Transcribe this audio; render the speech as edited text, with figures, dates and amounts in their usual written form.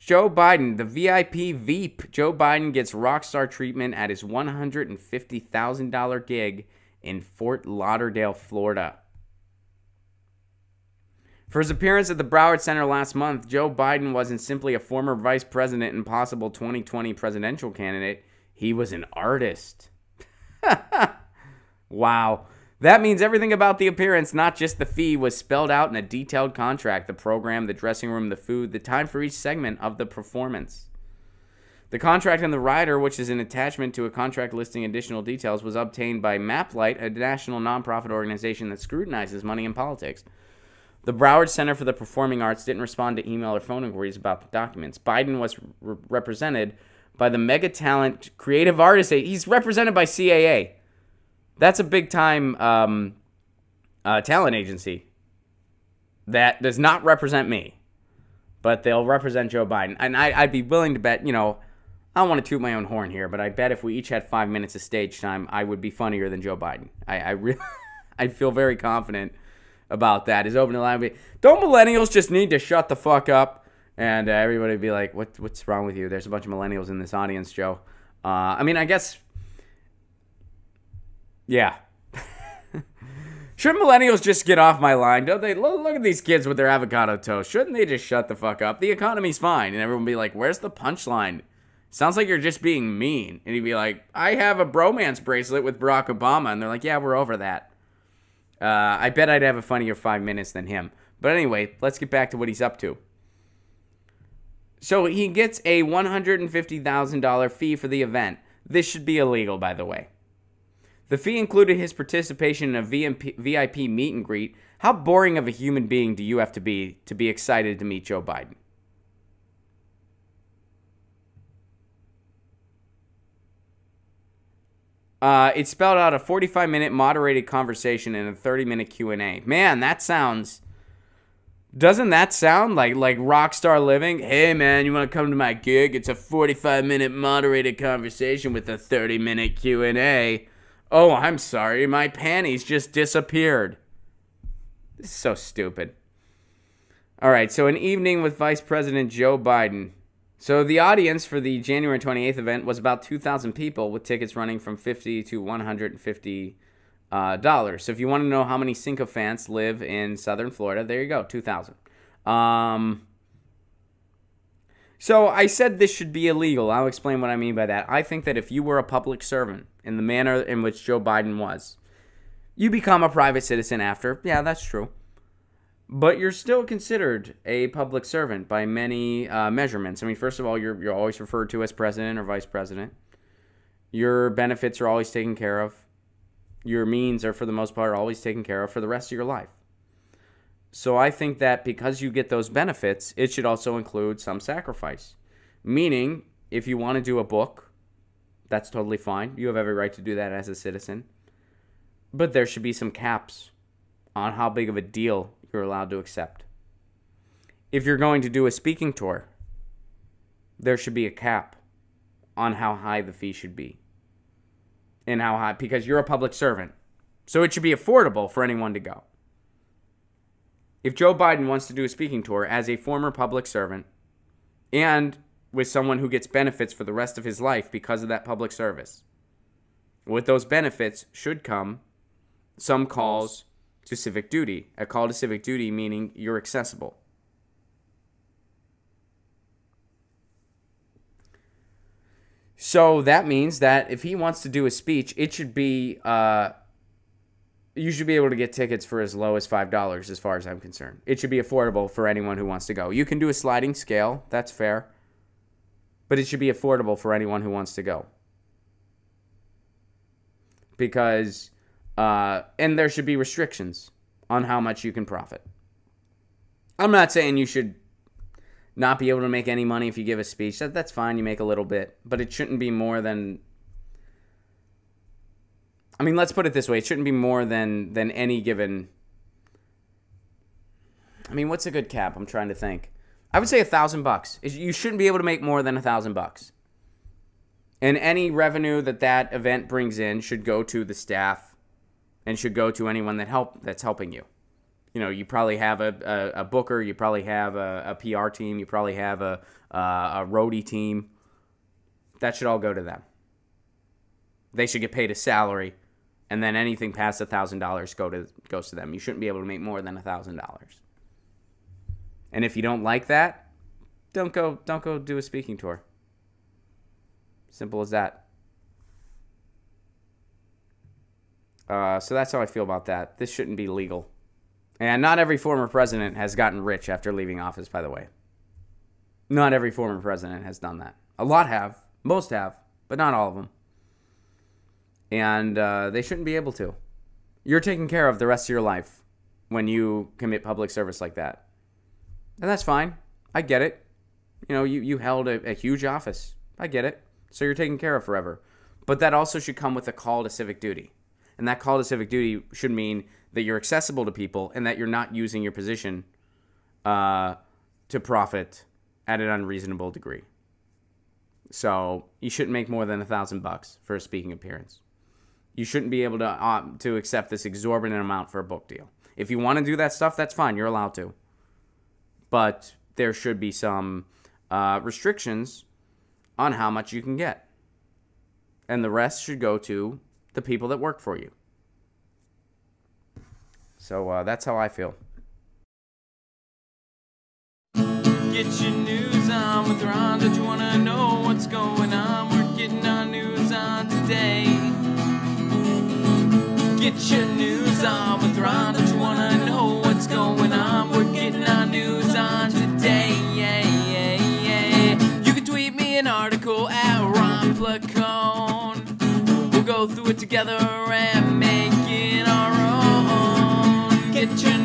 Joe Biden, the VIP Veep. Joe Biden gets rock star treatment at his $150,000 gig in Fort Lauderdale, Florida. For his appearance at the Broward Center last month, Joe Biden wasn't simply a former vice president and possible 2020 presidential candidate. He was an artist. Wow. That means everything about the appearance, not just the fee, was spelled out in a detailed contract. The program, the dressing room, the food, the time for each segment of the performance. The contract and the rider, which is an attachment to a contract listing additional details, was obtained by MapLight, a national nonprofit organization that scrutinizes money in politics. The Broward Center for the Performing Arts didn't respond to email or phone inquiries about the documents. Biden was represented by the mega talent creative artist. He's represented by CAA. That's a big-time talent agency that does not represent me, but they'll represent Joe Biden. And I'd be willing to bet, I don't want to toot my own horn here, but I bet if we each had 5 minutes of stage time, I would be funnier than Joe Biden. I really, I feel very confident about that. His opening line would be, "Don't millennials just need to shut the fuck up?" And everybody would be like, what's wrong with you? There's a bunch of millennials in this audience, Joe. I guess... Yeah. Shouldn't millennials just get off my line? Don't they? Look at these kids with their avocado toast. Shouldn't they just shut the fuck up? The economy's fine. And everyone would be like, where's the punchline? Sounds like you're just being mean. And he'd be like, I have a bromance bracelet with Barack Obama. And they're like, yeah, we're over that. I bet I'd have a funnier 5 minutes than him. But anyway, let's get back to what he's up to. So he gets a $150,000 fee for the event. This should be illegal, by the way. The fee included his participation in a VIP meet and greet. How boring of a human being do you have to be excited to meet Joe Biden? It spelled out a 45-minute moderated conversation and a 30-minute Q&A. Man, doesn't that sound like rock star living? Hey, man, you want to come to my gig? It's a 45-minute moderated conversation with a 30-minute Q&A. Oh, I'm sorry, my panties just disappeared. This is so stupid. All right, so an evening with Vice President Joe Biden. So the audience for the January 28th event was about 2,000 people, with tickets running from $50 to $150. So if you want to know how many sycophants live in Southern Florida, there you go, 2,000. So I said this should be illegal. I'll explain what I mean by that. I think that if you were a public servant in the manner in which Joe Biden was, you become a private citizen after. Yeah, that's true. But you're still considered a public servant by many measurements. I mean, first of all, you're always referred to as president or vice president. Your benefits are always taken care of. Your means are, for the most part, always taken care of for the rest of your life. So I think that because you get those benefits, it should also include some sacrifice. Meaning, if you want to do a book, that's totally fine. You have every right to do that as a citizen. But there should be some caps on how big of a deal you're allowed to accept. If you're going to do a speaking tour, there should be a cap on how high the fee should be. And how high, because you're a public servant. So it should be affordable for anyone to go. If Joe Biden wants to do a speaking tour as a former public servant and with someone who gets benefits for the rest of his life because of that public service, with those benefits should come some calls to civic duty. A call to civic duty meaning you're accessible. So that means that if he wants to do a speech, it should be, you should be able to get tickets for as low as $5 as far as I'm concerned. It should be affordable for anyone who wants to go. You can do a sliding scale, that's fair, but it should be affordable for anyone who wants to go. Because, and there should be restrictions on how much you can profit. I'm not saying you should not be able to make any money if you give a speech. That's fine, you make a little bit, but it shouldn't be more than, I mean, let's put it this way, it shouldn't be more than any given, I mean, what's a good cap? I'm trying to think. I would say $1,000. You shouldn't be able to make more than $1,000. And any revenue that event brings in should go to the staff and should go to anyone that's helping you. You probably have a booker, you probably have a PR team, you probably have a roadie team. That should all go to them. They should get paid a salary, and then anything past $1,000 goes to them. You shouldn't be able to make more than $1,000. And if you don't like that, don't go do a speaking tour. Simple as that. So that's how I feel about that. This shouldn't be legal. And not every former president has gotten rich after leaving office, by the way. Not every former president has done that. A lot have. Most have. But not all of them. And they shouldn't be able to. You're taken care of the rest of your life when you commit public service like that. And that's fine. I get it. You held a huge office. I get it. So you're taken care of forever. But that also should come with a call to civic duty. And that call to civic duty should mean that you're accessible to people and that you're not using your position to profit at an unreasonable degree. So you shouldn't make more than $1,000 for a speaking appearance. You shouldn't be able to accept this exorbitant amount for a book deal. If you want to do that stuff, that's fine. You're allowed to. But there should be some restrictions on how much you can get. And the rest should go to the people that work for you. So that's how I feel. Get your news on with Ron. Don't you want to know what's going on? We're getting our news on today. Get your news on with Ron. Don't you want to know what's going on? We're getting our news on today. You can tweet me an article at Ron Placone. We'll go through it together and make it our own. Get your